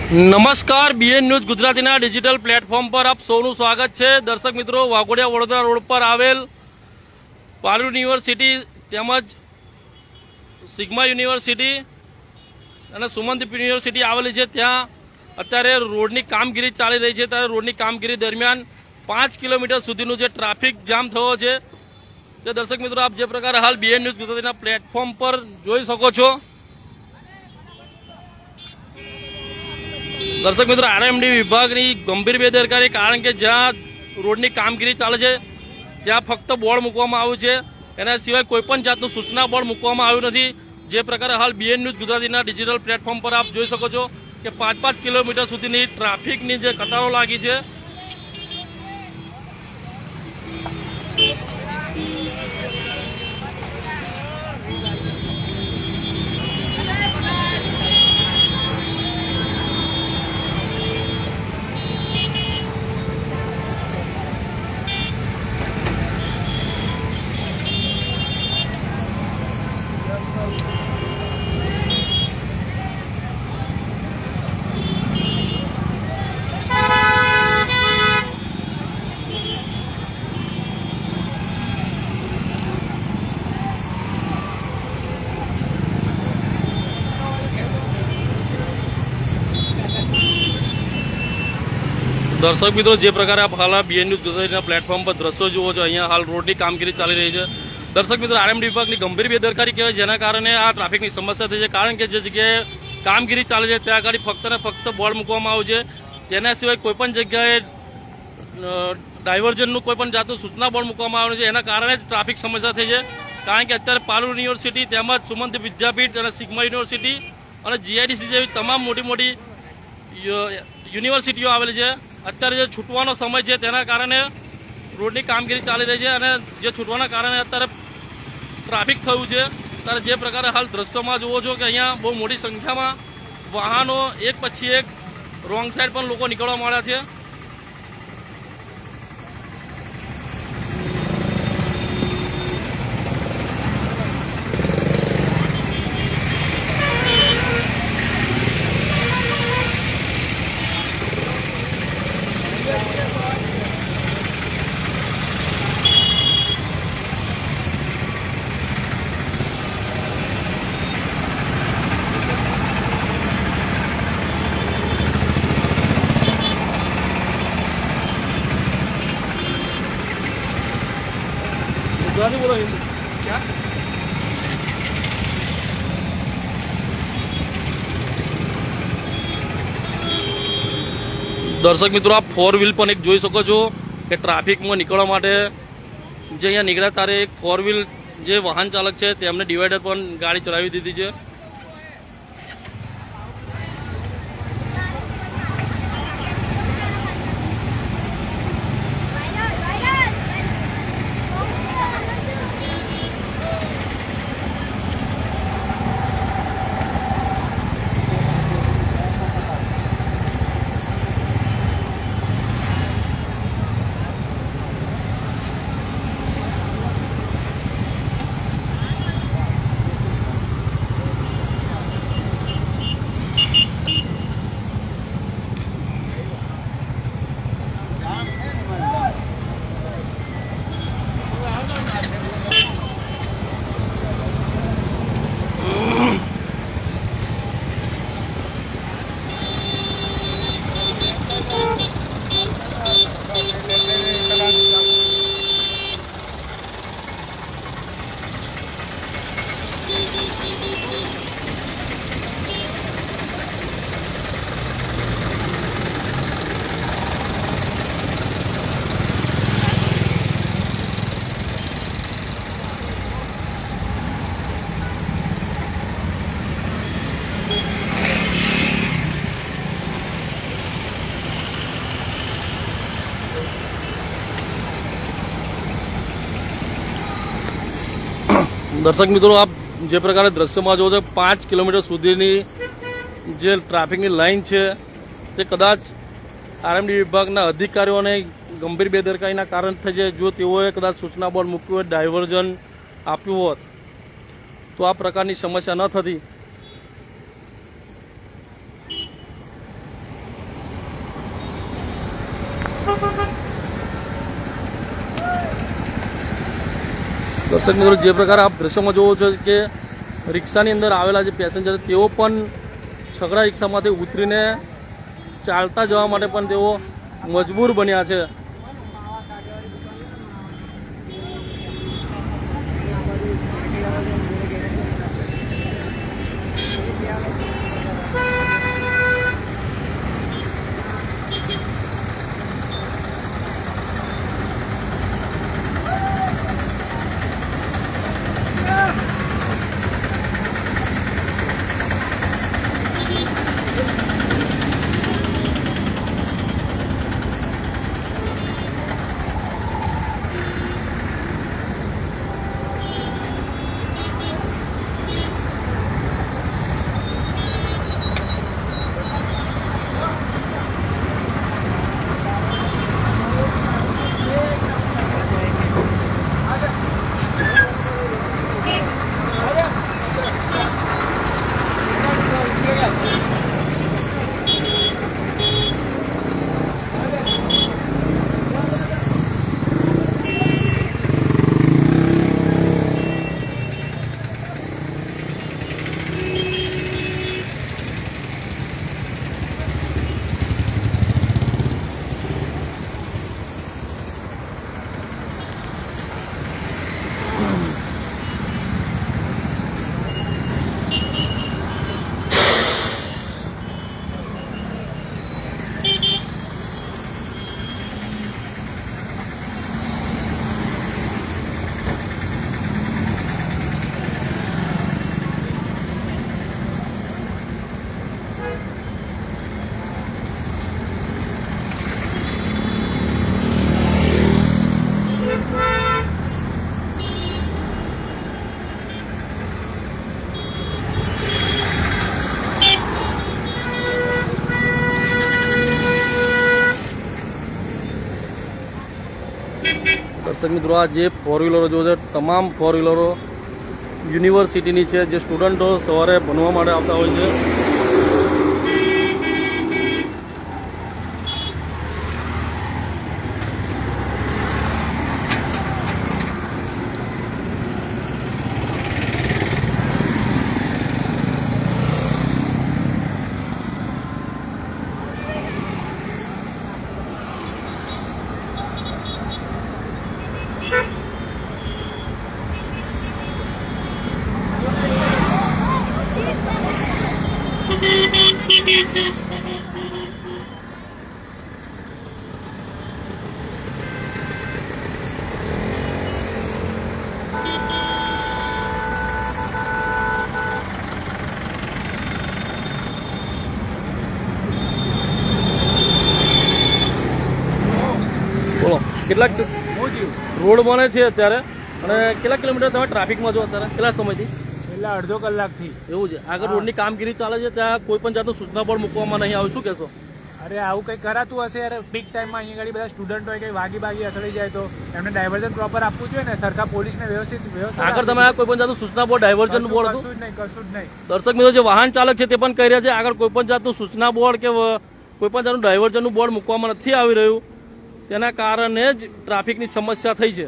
નમસ્કાર, BN news ગુજરાતીના digital platform પર આપ સૌનું સ્વાગત છે। દર્શક મિત્રો, વાઘોડિયા વડોદરા રોડ પર આવેલ પારૂલ યુનિવર્સિટી તેમજ સિગ્મા યુનિવર્સિટી અને સુમનદીપ યુનિવર્સિટી આવેલી છે। ત્યાં અત્યારે રોડની કામગીરી ચાલી રહી છે। ત્યારે રોડની કામગીરી દરમિયાન 5 કિલોમીટર સુધીનું જે ટ્રાફિક જામ થયો છે તે દર્શક મિત્રો આપ જે પ્રકારે હાલ બીએન ન્યૂઝ ગુજરાતીના પ્લેટફોર્મ પર જોઈ શકો છો। દર્શક મિત્રો, આરએમડી વિભાગની ગંભીર બેદરકારી, કારણ કે જ્યાં રોડની કામગીરી ચાલે છે ત્યાં ફક્ત બોર્ડ મૂકવામાં આવ્યું છે, એના સિવાય કોઈપણ જાતનું સૂચના બોર્ડ મૂકવામાં આવ્યું નથી। જે પ્રકારે હાલ બીએન ન્યૂઝ ગુજરાતીના ડિજિટલ પ્લેટફોર્મ પર આપ જોઈ શકો છો કે 5-5 કિલોમીટર સુધીની ટ્રાફિકની જે કતારો લાગી છે। દર્શક મિત્રો, જે પ્રકારે આપ હાલ બીએન ન્યૂઝ ગુજરાતીના પ્લેટફોર્મ પર દ્રશ્યો જુઓ છો, અહીંયા હાલ રોડની કામગીરી ચાલી રહી છે। દર્શક મિત્રો, આરએમડી વિભાગની ગંભીર બેદરકારી કહેવાય, જેના કારણે આ ટ્રાફિકની સમસ્યા થઈ છે। કારણ કે જે જગ્યાએ કામગીરી ચાલે છે ત્યાં આગળ ફક્ત ને ફક્ત બોર્ડ મૂકવામાં આવ્યું છે, તેના સિવાય કોઈપણ જગ્યાએ ડાયવર્ઝનનું કોઈપણ જાતનું સૂચના બોર્ડ મૂકવામાં આવ્યું છે। એના કારણે જ ટ્રાફિક સમસ્યા થઈ છે। કારણ કે અત્યારે પારૂલ યુનિવર્સિટી તેમજ સુમનદીપ વિદ્યાપીઠ અને સિગ્મા યુનિવર્સિટી અને જીઆઈડીસી જેવી તમામ મોટી મોટી યુનિવર્સિટીઓ આવેલી છે। અત્યારે જે છૂટવાનો સમય છે તેના કારણે રોડની કામગીરી ચાલી રહી છે અને જે છૂટવાના કારણે અત્યારે ટ્રાફિક થયું છે। ત્યારે જે પ્રકારે હાલ દ્રશ્યોમાં જુઓ છો કે અહીંયા બહુ મોટી સંખ્યામાં વાહનો એક પછી એક રોંગ સાઈડ પણ લોકો નીકળવા માંડ્યા છે। बोलो हिंदी क्या? દર્શક મિત્રો, આપ 4 વ્હીલ પણ એક જોઈ શકો છો કે ટ્રાફિકમાં નીકળવા માટે જે અહીંયા નીકળ્યા ત્યારે એક 4 વ્હીલ જે વાહન ચાલક છે તેમને ડિવાઈડર પણ ગાડી ચલાવી દીધી છે। દર્શક મિત્રો, આપ જે પ્રકારે દ્રશ્યમાં જો છો 5 કિલોમીટર સુધીની જે ટ્રાફિકની લાઈન છે તે કદાચ આરએમડી વિભાગના અધિકારીઓને ગંભીર બેદરકારીના કારણ થઈ છે। જો તેઓએ કદાચ સૂચના બોર્ડ મૂક્યું હોય, ડાયવર્ઝન આપ્યું હોત તો આ પ્રકારની સમસ્યા ન થતી। દર્શક મિત્રો, જે પ્રકારે આપ દ્રશ્યમાં જોવો છો કે રિક્ષાની અંદર આવેલા જે પેસેન્જર તેઓ પણ છકડા રિક્ષામાંથી ઉતરીને ચાલતા જવા માટે પણ તેઓ મજબૂર બન્યા છે. દર્શક મિત્રો, આ જે ફોર વ્હીલરો જો છે તમામ ફોર વ્હીલરો યુનિવર્સિટીની છે, જે સ્ટુડન્ટો સવારે ભણવા માટે આવતા હોય છે. બોલો, કેટલાક રોડ બને છે અત્યારે અને કેટલા કિલોમીટર તમે ટ્રાફિકમાં છો અત્યારે? કેટલા સમયથી? છેલ્લા અડધો કલાકથી. એવું છે? આગળ રોડની કામગીરી ચાલે છે, ત્યાં કોઈ પણ જાતનું સૂચના બોર્ડ મૂકવામાં નહીં આવે, શું કહેશો? અરે આવું કંઈ કરાતું હશે યાર. પીક ટાઈમમાં અહીંયા આગળ બધા સ્ટુડન્ટ હોય, કંઈ વાગી અથડી જાય તો એમને ડાયવર્ઝન પ્રોપર આપવું જોઈએ ને. સરકાર પોલીસને વ્યવસ્થા આગળ તમે કોઈ પણ જાતનું સૂચના બોર્ડ, ડાયવર્ઝન બોર્ડ હતું? કશું જ નહીં. દર્શક મિત્રો, જે વાહન ચાલક છે તે પણ કહી રહ્યા છે આગળ કોઈ પણ જાતનું સૂચના બોર્ડ કે કોઈ પણ જાતનું ડાયવર્ઝનનું બોર્ડ મૂકવામાં નથી આવી રહ્યું, તેના કારણે જ ટ્રાફિકની સમસ્યા થઈ છે.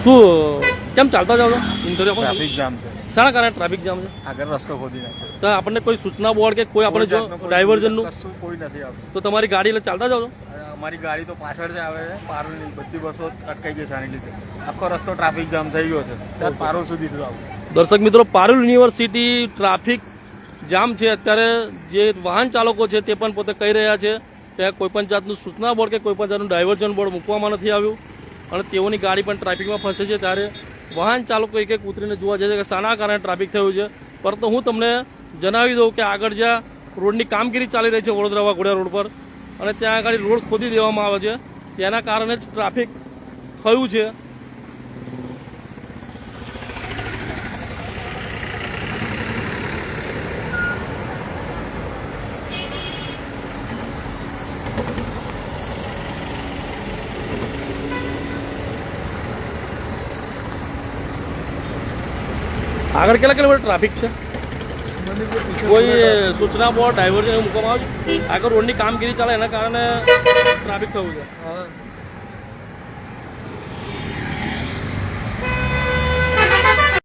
શું કેમ ચાલતા જાવ છો ઇન્ટરવ્યુ આપો ટ્રાફિક જામ છે, શાના કારણે ટ્રાફિક જામ છે? આગળ રસ્તો ખોદી નાખ્યો. તો આપણને કોઈ સૂચના બોર્ડ કે કોઈ આપણે જો ડાયવર્ઝનનું કશું કોઈ નથી આવતું. તો તમારી ગાડી એટલે ચાલતા જાવ છો? અમારી ગાડી તો પાછળ જ આવે છે, પારોલની બધી બસો અટકાઈ ગઈ છે આની લીધે. આખો રસ્તો ટ્રાફિક જામ થઈ ગયો છે, ત્યાં પારોલ સુધી શું આવું. દર્શક મિત્રો, પારુલ યુનિવર્સિટી ટ્રાફિક જામ છે. અત્યારે જે વાહન ચાલકો છે તે પણ પોતે કહી રહ્યા છે કે કોઈ પણ જાતનું સૂચના બોર્ડ કે કોઈ પણ જાતનું ડાયવર્ઝન બોર્ડ મૂકવામાં નથી આવ્યું અને તેઓની ગાડી પણ ટ્રાફિકમાં ફસે છે. ત્યારે વાહન ચાલકો એક એક ઉતરીને જોવા જાય છે કે શાના કારણે ટ્રાફિક થયું છે. પરંતુ હું તમને જણાવી દઉં કે આગળ જ્યાં રોડની કામગીરી ચાલી રહી છે વડોદરા વાઘોડિયા રોડ પર, અને ત્યાં આગળ રોડ ખોદી દેવામાં આવે છે, તેના કારણે જ ટ્રાફિક થયું છે. આગળ કેટલા કિલોમીટર ટ્રાફિક છે? કોઈ સૂચના બોર્ડ ડાયવર્ઝન એવું મૂકવામાં આવ્યું છે? આગળ રોડની કામગીરી ચાલે એના કારણે ટ્રાફિક થયું છે.